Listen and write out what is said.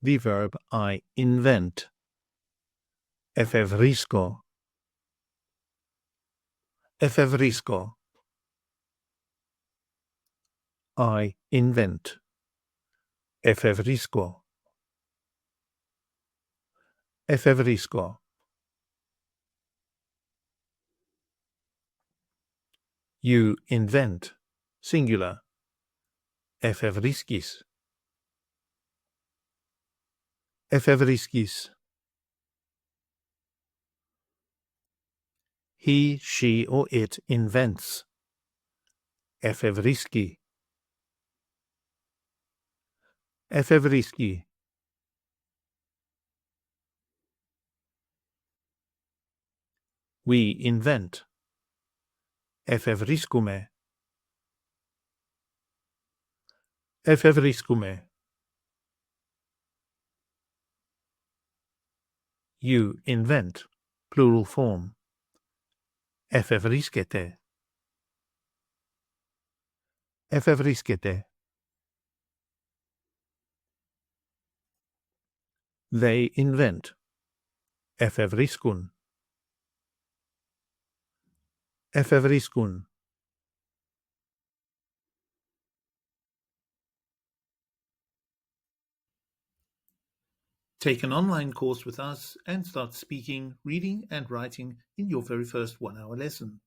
the verb I invent. Εφευρίσκω. Εφευρίσκω. I invent. Εφευρίσκω. Εφευρίσκω. You invent. Singular. Εφευρίσκεις. Εφευρίσκεις. He, she, or it invents. Εφευρίσκει. Εφευρίσκει. We invent. Εφευρίσκουμε. Εφευρίσκουμε. You invent. Plural form. Εφευρίσκεται. Εφευρίσκεται. They invent. Εφευρίσκουν. Εφευρίσκουν. Take an online course with us and start speaking, reading, and writing in your very first 1-hour lesson.